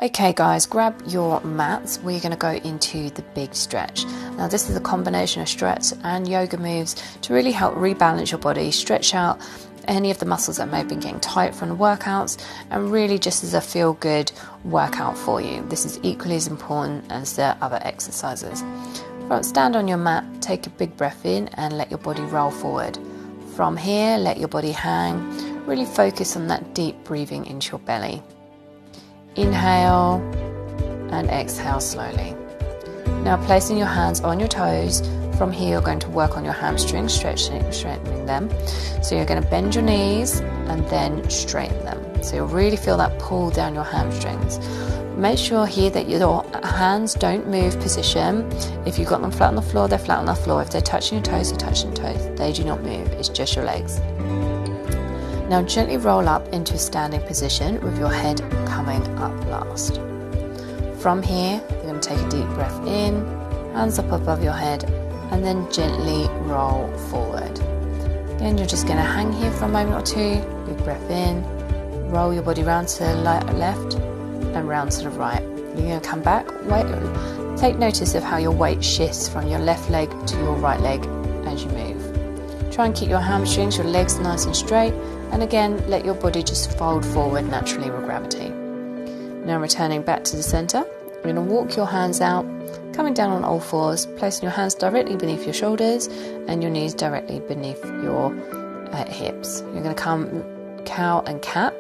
Okay guys, grab your mats. We're going to go into the big stretch. Now this is a combination of stretch and yoga moves to really help rebalance your body, stretch out any of the muscles that may have been getting tight from the workouts, and really just as a feel-good workout for you. This is equally as important as the other exercises. Stand on your mat, take a big breath in and let your body roll forward. From here, let your body hang. Really focus on that deep breathing into your belly. Inhale and exhale slowly. Now placing your hands on your toes, from here you're going to work on your hamstrings, straightening them. So you're going to bend your knees and then straighten them. So you'll really feel that pull down your hamstrings. Make sure here that your hands don't move position. If you've got them flat on the floor, they're flat on the floor. If they're touching your toes, they're touching your toes. They do not move, it's just your legs. Now gently roll up into a standing position with your head coming up last. From here, you're going to take a deep breath in, hands up above your head, and then gently roll forward. Again, you're just going to hang here for a moment or two, big breath in, roll your body round to the left and round to the right. You're going to come back, take notice of how your weight shifts from your left leg to your right leg as you move. Try and keep your hamstrings, your legs nice and straight, and again, let your body just fold forward naturally with gravity. Now returning back to the center, you're going to walk your hands out, coming down on all fours, placing your hands directly beneath your shoulders and your knees directly beneath your hips. You're going to come cow and cat.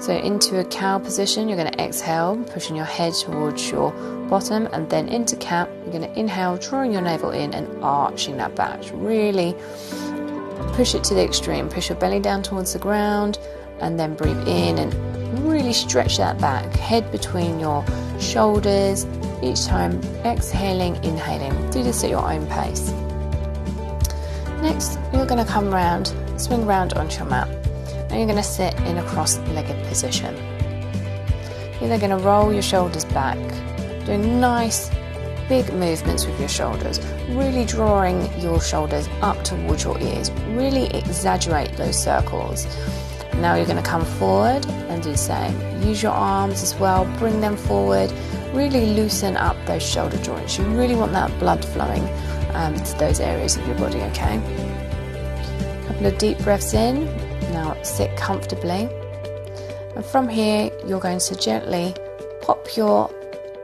So into a cow position, you're going to exhale, pushing your head towards your bottom, and then into cat, you're going to inhale, drawing your navel in and arching that back. Really push it to the extreme. Push your belly down towards the ground and then breathe in and really stretch that back. Head between your shoulders. Each time exhaling, inhaling. Do this at your own pace. Next, you're going to come around, swing around onto your mat. And you're going to sit in a cross-legged position. You're then going to roll your shoulders back, doing nice big movements with your shoulders, really drawing your shoulders up towards your ears. Really exaggerate those circles. Now you're going to come forward and do the same. Use your arms as well, bring them forward. Really loosen up those shoulder joints. You really want that blood flowing to those areas of your body, okay? A couple of deep breaths in. Now sit comfortably. And from here, you're going to gently pop your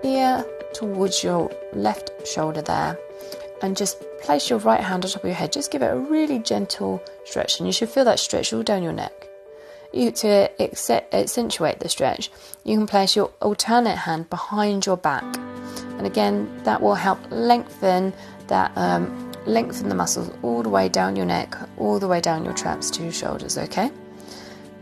ear towards your left shoulder there and just place your right hand on top of your head. Just give it a really gentle stretch, and you should feel that stretch all down your neck. To accentuate the stretch, you can place your alternate hand behind your back, and again that will help lengthen the muscles all the way down your neck, all the way down your traps to your shoulders, okay?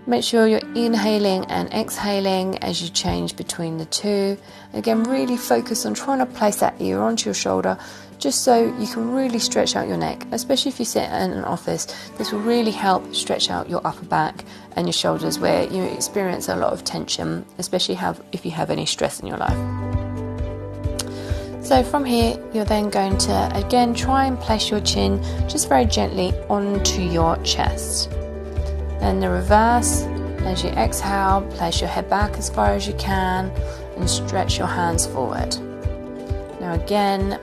Make sure you're inhaling and exhaling as you change between the two. Again, really focus on trying to place that ear onto your shoulder just so you can really stretch out your neck. Especially if you sit in an office, this will really help stretch out your upper back and your shoulders where you experience a lot of tension, especially if you have any stress in your life. So from here, you're then going to again try and place your chin just very gently onto your chest. Then the reverse, as you exhale, place your head back as far as you can and stretch your hands forward. Now again,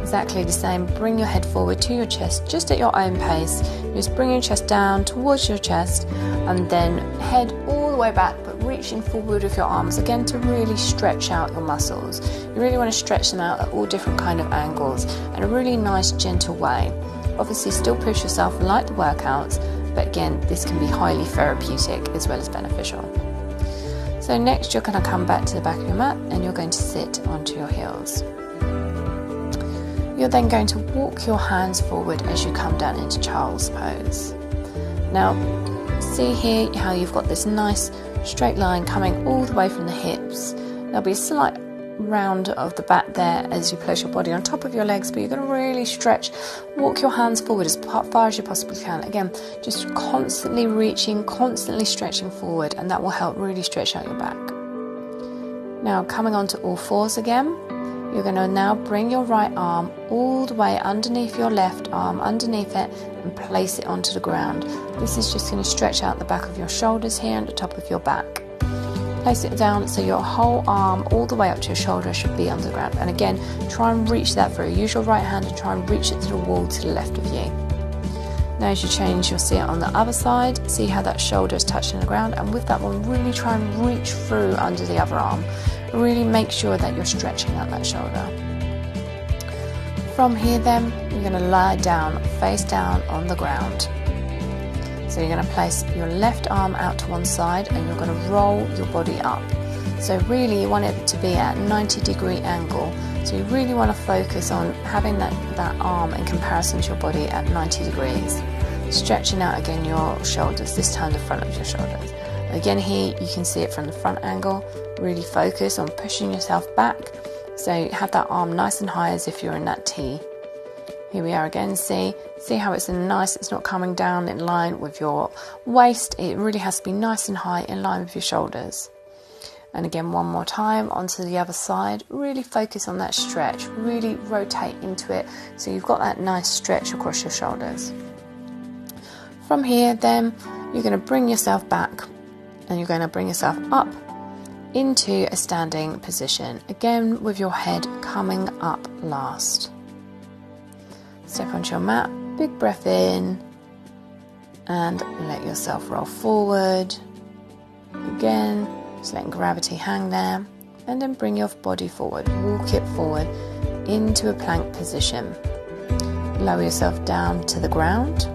exactly the same, bring your head forward to your chest just at your own pace. Just bring your chest down towards your chest and then head all the way back, but reaching forward with your arms again to really stretch out your muscles. You really want to stretch them out at all different kind of angles in a really nice gentle way. Obviously still push yourself like the workouts, but again this can be highly therapeutic as well as beneficial. So next you're going to come back to the back of your mat and you're going to sit onto your heels. You're then going to walk your hands forward as you come down into child's pose. Now see here how you've got this nice straight line coming all the way from the hips. There'll be a slight round of the back there as you place your body on top of your legs, but you're going to really stretch, walk your hands forward as far as you possibly can. Again, just constantly reaching, constantly stretching forward, and that will help really stretch out your back. Now coming onto all fours again, you're going to now bring your right arm all the way underneath your left arm, underneath it, and place it onto the ground. This is just going to stretch out the back of your shoulders here and the top of your back. Place it down so your whole arm all the way up to your shoulder should be under the ground. And again, try and reach that through. Use your right hand and try and reach it to the wall to the left of you. Now as you change, you'll see it on the other side. See how that shoulder is touching the ground, and with that one, really try and reach through under the other arm. Really make sure that you're stretching out that shoulder. From here then, you're going to lie down, face down on the ground. So you're going to place your left arm out to one side and you're going to roll your body up. So really you want it to be at a 90-degree angle. So you really want to focus on having that arm in comparison to your body at 90 degrees. Stretching out again your shoulders, this time the front of your shoulders. Again here you can see it from the front angle. Really focus on pushing yourself back. So have that arm nice and high as if you're in that T. Here we are again, see how it's it's not coming down in line with your waist. It really has to be nice and high in line with your shoulders. And again, one more time onto the other side. Really focus on that stretch, really rotate into it so you've got that nice stretch across your shoulders. From here then, you're going to bring yourself back and you're going to bring yourself up into a standing position, again with your head coming up last. Step onto your mat, big breath in, and let yourself roll forward. Again, just letting gravity hang there, and then bring your body forward, walk it forward into a plank position. Lower yourself down to the ground.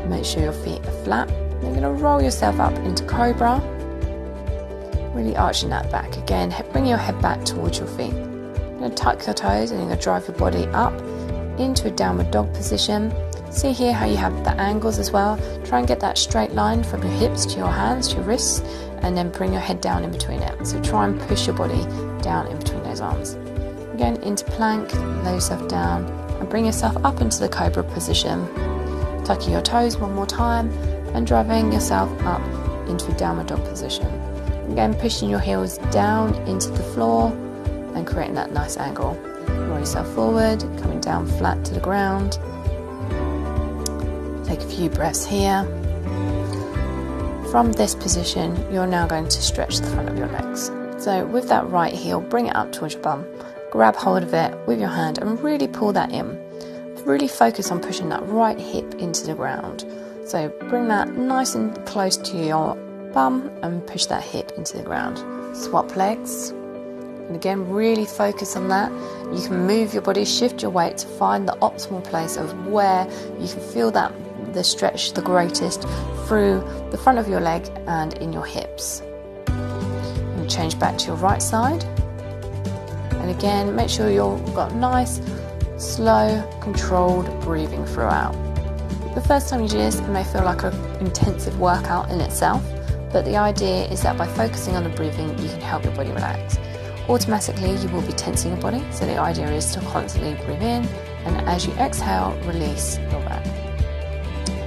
Make sure your feet are flat. You're going to roll yourself up into Cobra, really arching that back. Again, bring your head back towards your feet. You're going to tuck your toes and you're going to drive your body up into a downward dog position. See here how you have the angles as well. Try and get that straight line from your hips to your hands to your wrists, and then bring your head down in between it. So try and push your body down in between those arms. Again, into plank, lay yourself down and bring yourself up into the Cobra position. Tucking your toes one more time and driving yourself up into a downward dog position. Again, pushing your heels down into the floor and creating that nice angle. Roll yourself forward, coming down flat to the ground. Take a few breaths here. From this position, you're now going to stretch the front of your legs. So with that right heel, bring it up towards your bum. Grab hold of it with your hand and really pull that in. Really focus on pushing that right hip into the ground. So bring that nice and close to your bum and push that hip into the ground. Swap legs. And again, really focus on that. You can move your body, shift your weight to find the optimal place of where you can feel that the stretch the greatest through the front of your leg and in your hips. And change back to your right side. And again, make sure you've got nice, slow, controlled breathing throughout. The first time you do this, it may feel like an intensive workout in itself, but the idea is that by focusing on the breathing, you can help your body relax. Automatically, you will be tensing your body, so the idea is to constantly breathe in, and as you exhale, release your back.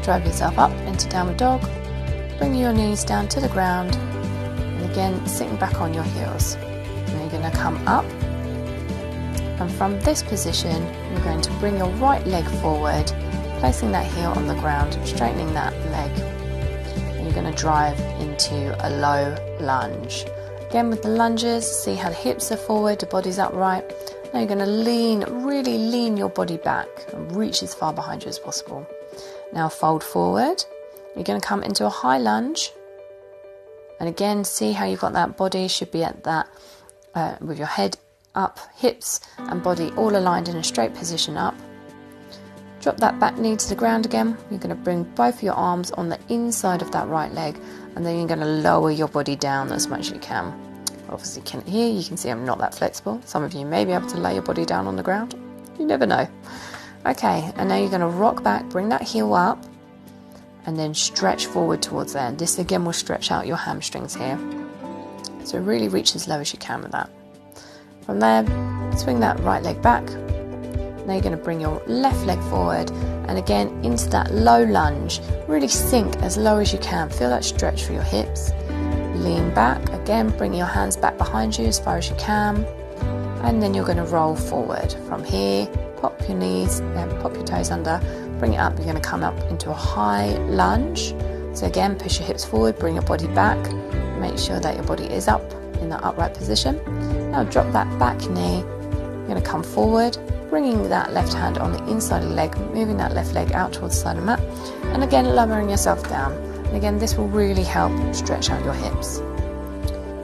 Drive yourself up into downward dog, bring your knees down to the ground, and again, sitting back on your heels. Now you're going to come up, and from this position, you're going to bring your right leg forward, placing that heel on the ground, straightening that leg, and you're going to drive into a low lunge. Again, with the lunges, see how the hips are forward, the body's upright. Now you're going to really lean your body back and reach as far behind you as possible. Now fold forward. You're going to come into a high lunge. And again, see how you've got that body should be at that, with your head up, hips and body all aligned in a straight position up. Drop that back knee to the ground again. You're going to bring both your arms on the inside of that right leg, and then you're going to lower your body down as much as you can. Obviously, here you can see I'm not that flexible. Some of you may be able to lay your body down on the ground. You never know. Okay, and now you're going to rock back, bring that heel up, and then stretch forward towards there. This again will stretch out your hamstrings here. So really reach as low as you can with that. From there, swing that right leg back. Now you're going to bring your left leg forward and again into that low lunge. Really sink as low as you can. Feel that stretch through your hips. Lean back. Again, bring your hands back behind you as far as you can. And then you're going to roll forward. From here, pop your knees, pop your toes under, bring it up. You're going to come up into a high lunge. So again, push your hips forward, bring your body back. make sure that your body is up in that upright position. Now drop that back knee. You're going to come forward, bringing that left hand on the inside of the leg, moving that left leg out towards the side of the mat, and again lowering yourself down. And again, this will really help stretch out your hips.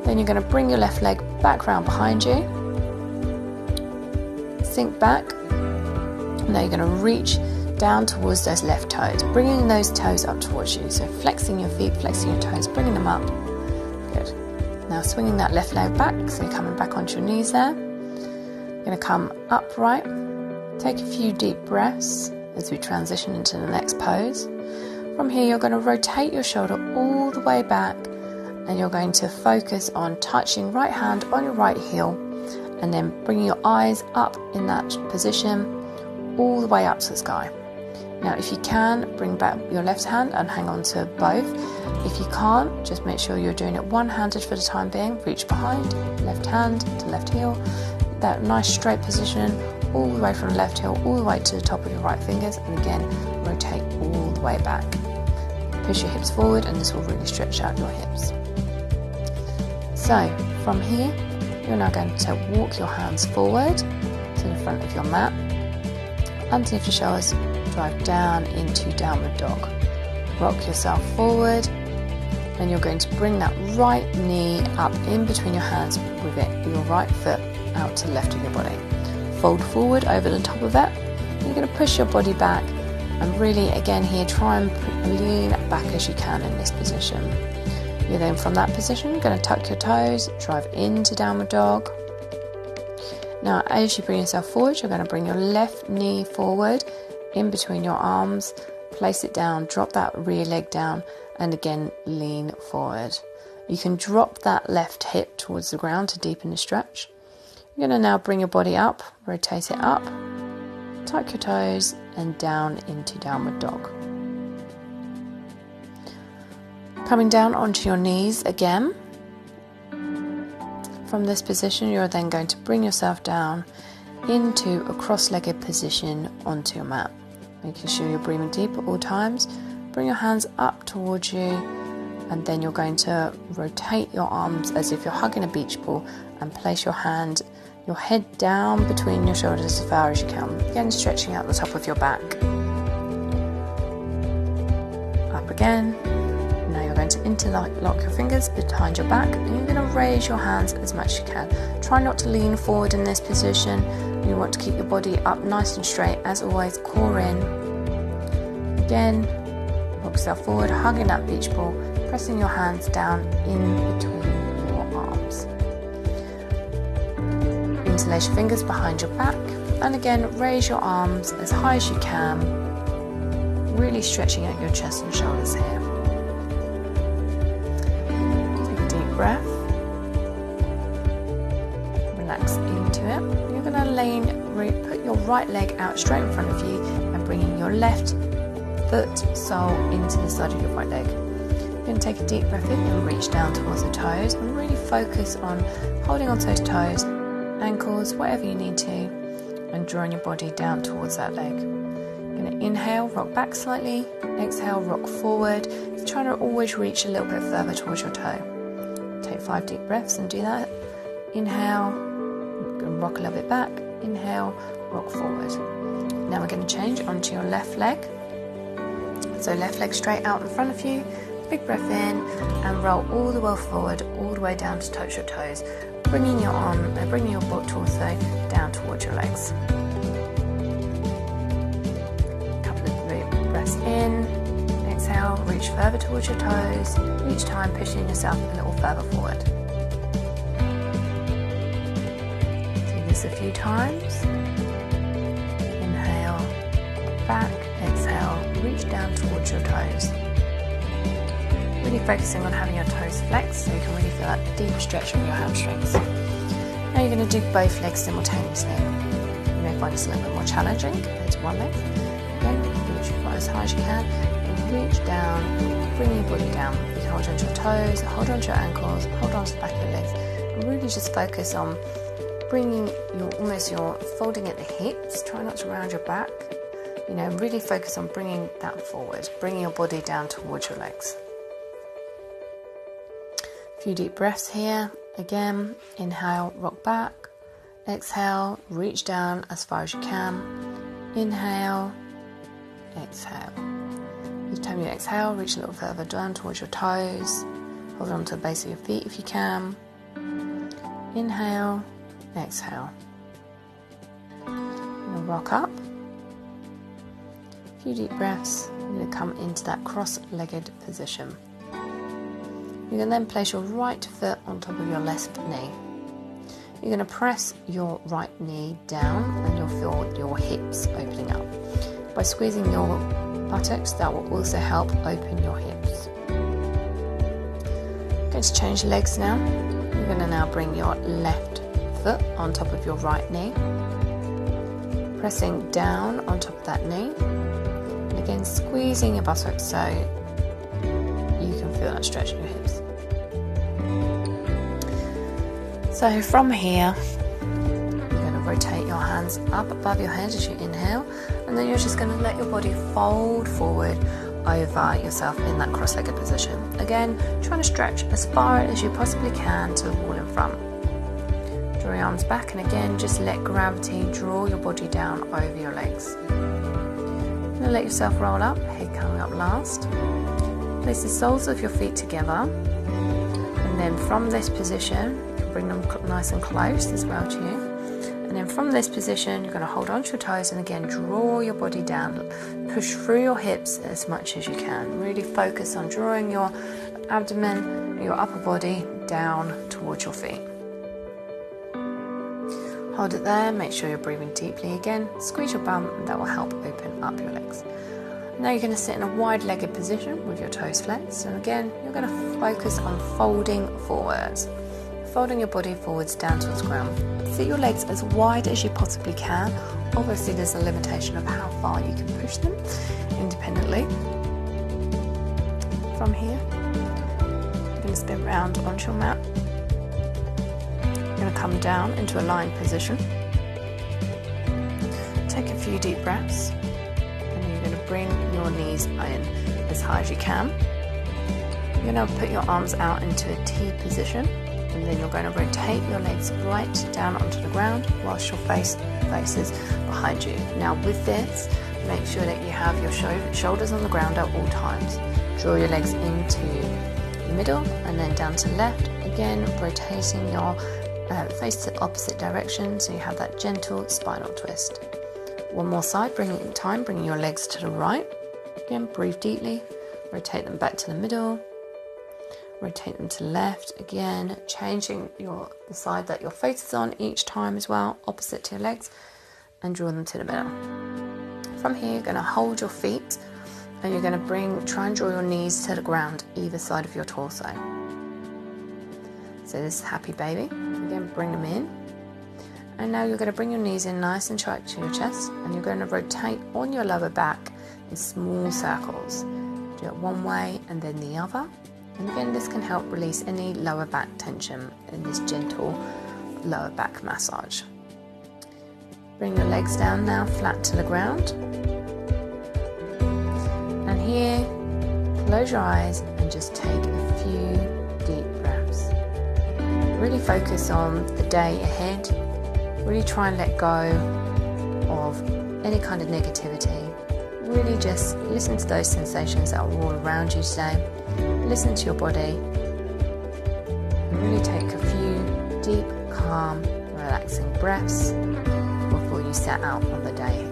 Then you're going to bring your left leg back round behind you, sink back. Now you're going to reach down towards those left toes, bringing those toes up towards you. So flexing your feet, flexing your toes, bringing them up. Good. Now swinging that left leg back, so you're coming back onto your knees there. You're going to come upright. Take a few deep breaths as we transition into the next pose. From here, you're going to rotate your shoulder all the way back, and you're going to focus on touching right hand on your right heel, and then bringing your eyes up in that position all the way up to the sky. Now if you can, bring back your left hand and hang on to both. If you can't, just make sure you're doing it one-handed for the time being. Reach behind, left hand to left heel, that nice straight position all the way from the left heel all the way to the top of your right fingers, and again rotate all the way back. Push your hips forward, and this will really stretch out your hips. So from here, you're now going to walk your hands forward to the front of your mat, underneath your shoulders, drive down into downward dog. Rock yourself forward, and you're going to bring that right knee up in between your hands with your right foot out to the left of your body. Fold forward over the top of it. You're going to push your body back, and really again here try and lean back as you can in this position. You're then from that position going to tuck your toes, drive into downward dog. Now as you bring yourself forward, you're going to bring your left knee forward in between your arms, place it down, drop that rear leg down, and again lean forward. You can drop that left hip towards the ground to deepen the stretch. You're going to now bring your body up, rotate it up, tuck your toes, and down into downward dog. Coming down onto your knees again. From this position, you're then going to bring yourself down into a cross-legged position onto your mat. Making sure you're breathing deep at all times. Bring your hands up towards you, and then you're going to rotate your arms as if you're hugging a beach ball, and place your head down between your shoulders as far as you can. Again, stretching out the top of your back. Up again. Now you're going to interlock your fingers behind your back, and you're going to raise your hands as much as you can. Try not to lean forward in this position. You want to keep your body up nice and straight. As always, core in. Again, rock yourself forward, hugging that beach ball, pressing your hands down in between your arms. Interlace your fingers behind your back, and again raise your arms as high as you can, really stretching out your chest and shoulders here. Take a deep breath, relax into it. You're going to put your right leg out straight in front of you, and bringing your left foot sole into the side of your right leg. You're going to take a deep breath in and reach down towards the toes, and really focus on holding onto those toes, ankles, whatever you need to, and drawing your body down towards that leg. You're going to inhale, rock back slightly, exhale, rock forward. Try to always reach a little bit further towards your toe. Take 5 deep breaths and do that. Inhale, rock a little bit back, inhale, rock forward. Now we're going to change onto your left leg. So left leg straight out in front of you, big breath in, and roll all the way forward, all the way down to touch your toes, bringing your torso down towards your legs. Couple of breaths in, exhale, reach further towards your toes, each time pushing yourself a little further forward. Do this a few times. Inhale, back, exhale, reach down towards your toes. Really focusing on having your toes flexed so you can really feel that deep stretch of your hamstrings. Now you're going to do both legs simultaneously. You may find this a little bit more challenging compared to one leg. Again, reach as high as you can, and reach down, bring your body down. You can hold onto your toes, hold onto your ankles, hold onto the back of your legs, and really just focus on bringing your folding at the hips. Try not to round your back. Really focus on bringing that forward, bringing your body down towards your legs. A few deep breaths here. Again, inhale, rock back. Exhale, reach down as far as you can. Inhale, exhale. Each time you exhale, reach a little further down towards your toes. Hold on to the base of your feet if you can. Inhale, exhale. And rock up. A few deep breaths. You're going to come into that cross-legged position. You can then place your right foot on top of your left knee. You're going to press your right knee down and you'll feel your hips opening up. By squeezing your buttocks, that will also help open your hips. Going to change legs now. You're going to now bring your left foot on top of your right knee. Pressing down on top of that knee. And again, squeezing your buttocks so you can feel that stretch in your hips. So from here, you're going to rotate your hands up above your head as you inhale, and then you're just going to let your body fold forward over yourself in that cross-legged position. Again, trying to stretch as far as you possibly can to the wall in front. Draw your arms back, and again, just let gravity draw your body down over your legs. You're going to let yourself roll up, head coming up last. Place the soles of your feet together, and then from this position, bring them nice and close as well to you. And then from this position, you're going to hold onto your toes and again draw your body down. Push through your hips as much as you can. Really focus on drawing your abdomen, your upper body down towards your feet. Hold it there, make sure you're breathing deeply again. Squeeze your bum, and that will help open up your legs. Now you're going to sit in a wide-legged position with your toes flexed. And again, you're going to focus on folding forwards. Folding your body forwards down towards the ground. Sit your legs as wide as you possibly can. Obviously there's a limitation of how far you can push them independently. From here, you're going to spin round onto your mat. You're going to come down into a lying position. Take a few deep breaths, and then you're going to bring your knees in as high as you can. You're going to put your arms out into a T position. And then you're going to rotate your legs right down onto the ground whilst your face faces behind you. Now with this, make sure that you have your shoulders on the ground at all times. Draw your legs into the middle and then down to left. Again, rotating your face to the opposite direction so you have that gentle spinal twist. One more side, bringing your legs to the right. Again, breathe deeply, rotate them back to the middle. Rotate them to the left, again changing the side that your face is on each time as well, opposite to your legs, and draw them to the middle. From here, you're going to hold your feet and you're going to try and draw your knees to the ground either side of your torso. So this is happy baby. Again, bring them in. And now you're going to bring your knees in nice and tight to your chest, and you're going to rotate on your lower back in small circles. Do it one way and then the other. And again, this can help release any lower back tension in this gentle lower back massage. Bring your legs down now, flat to the ground. And here, close your eyes and just take a few deep breaths. Really focus on the day ahead. Really try and let go of any kind of negativity. Really just listen to those sensations that are all around you today. Listen to your body and really take a few deep, calm, relaxing breaths before you set out on the day.